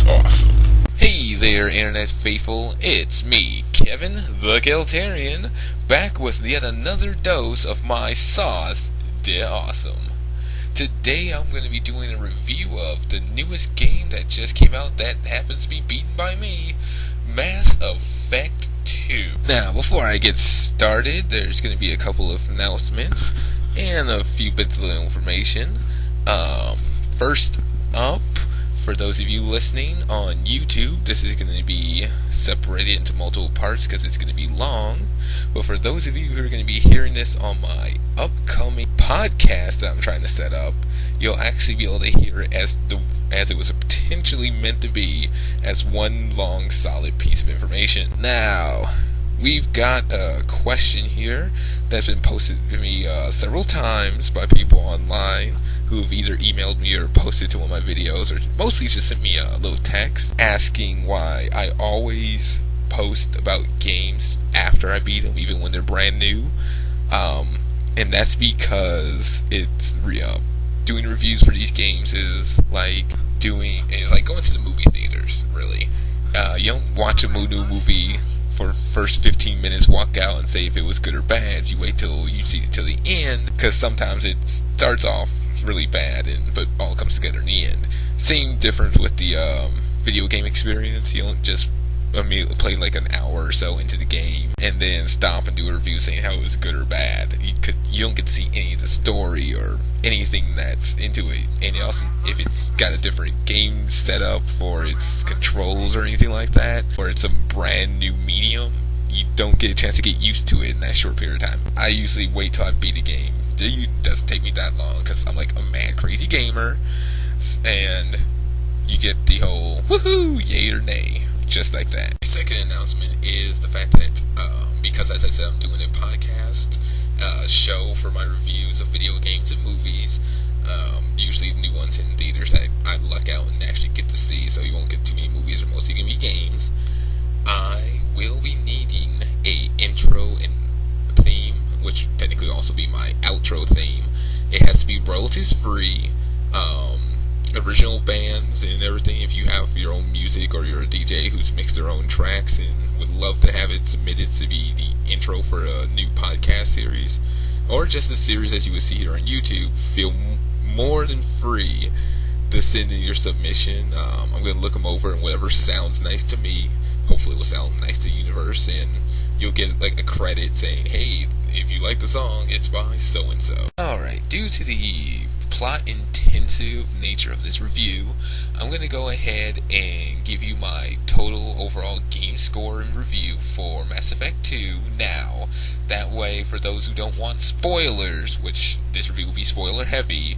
is awesome. Hey there, Internet faithful, it's me, Kevin the Geltarian, back with yet another dose of my sauce de awesome. Today I'm going to be doing a review of the newest game that just came out that happens to be beaten by me, Mass Effect 2. Now, before I get started, there's going to be a couple of announcements and a few bits of information. First up, for those of you listening on YouTube, this is going to be separated into multiple parts because it's going to be long. But for those of you who are going to be hearing this on my upcoming podcast that I'm trying to set up, you'll actually be able to hear it as it was potentially meant to be, as one long solid piece of information. Now, we've got a question here that's been posted to me several times by people online who've either emailed me or posted to one of my videos, or mostly just sent me a little text asking why I always post about games after I beat them, even when they're brand new. And that's because it's doing reviews for these games is like going to the movie theaters. Really, you don't watch a new movie for the first 15 minutes, walk out and say if it was good or bad. You wait till you see it till the end, because sometimes it starts off really bad, but all comes together in the end. Same difference with the video game experience. You don't just immediately play like an hour or so into the game and then stop and do a review saying how it was good or bad. You don't get to see any of the story or anything that's into it. And also, if it's got a different game setup for its controls or anything like that, or it's a brand new medium, you don't get a chance to get used to it in that short period of time. I usually wait till I beat a game. It doesn't take me that long because I'm like a mad crazy gamer, and you get the whole woohoo, yay or nay, just like that. The second announcement is the fact that because, as I said, I'm doing a podcast show for my reviews of video games and movies, usually new ones in theaters that I luck out and actually get to see, so you won't get too many movies, or mostly gonna be games. I will be needing a intro and theme, which technically will also be my outro theme. It has to be royalties free, original bands and everything. If you have your own music or you're a DJ who's mixed their own tracks and would love to have it submitted to be the intro for a new podcast series, or just a series as you would see here on YouTube, feel more than free to send in your submission. I'm going to look them over, and whatever sounds nice to me, hopefully it will sound nice to the universe, and you'll get like a credit saying, hey, if you like the song, it's by so-and-so. Alright, due to the plot-intensive nature of this review, I'm going to go ahead and give you my total overall game score and review for Mass Effect 2 now. That way, for those who don't want spoilers, which this review will be spoiler heavy,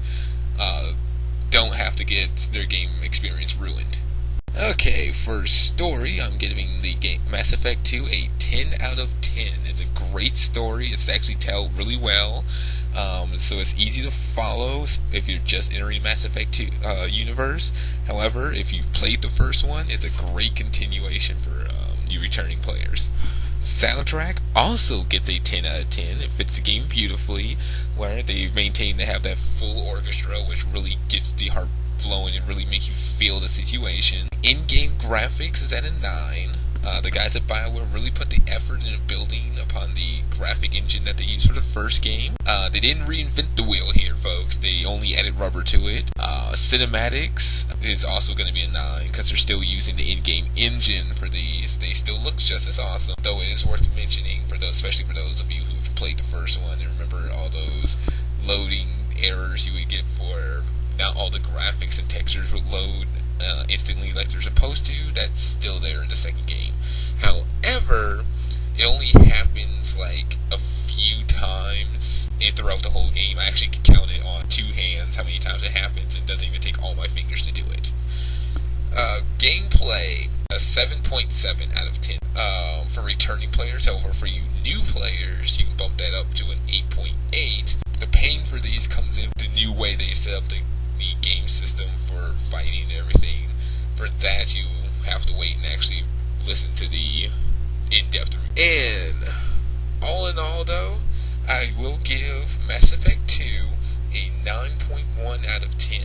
don't have to get their game experience ruined. Okay, for story, I'm giving the game Mass Effect 2 a 10 out of 10. It's a great story. It's actually told really well. So it's easy to follow if you're just entering Mass Effect 2 universe. However, if you've played the first one, it's a great continuation for you returning players. Soundtrack also gets a 10 out of 10. It fits the game beautifully, where they maintain to have that full orchestra, which really gets the heart flowing and really makes you feel the situation. In-game graphics is at a 9. The guys at BioWare really put the effort into building upon the graphic engine that they used for the first game. They didn't reinvent the wheel here, folks. They only added rubber to it. Cinematics is also going to be a 9 because they're still using the in-game engine for these. They still look just as awesome, though it is worth mentioning for those, especially for those of you who've played the first one and remember all those loading errors you would get for not all the graphics and textures would load instantly like they're supposed to. That's still there in the second game. However, it only happens like a few times throughout the whole game. I actually can count it on 2 hands how many times it happens. It doesn't even take all my fingers to do it. Gameplay, a 7.7 out of 10 for returning players. However, for you new players, you can bump that up to an 8.8. The pain for these comes in the new way they set up the game system for fighting and everything. For that, you have to wait and actually listen to the in-depth review. And all in all, though, I will give Mass Effect 2 a 9.1 out of 10.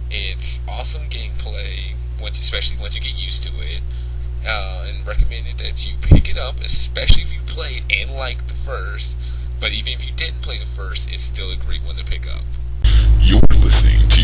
It's awesome gameplay, especially once you get used to it. And recommended that you pick it up, especially if you played and liked the first. But even if you didn't play the first, it's still a great one to pick up. You're listening to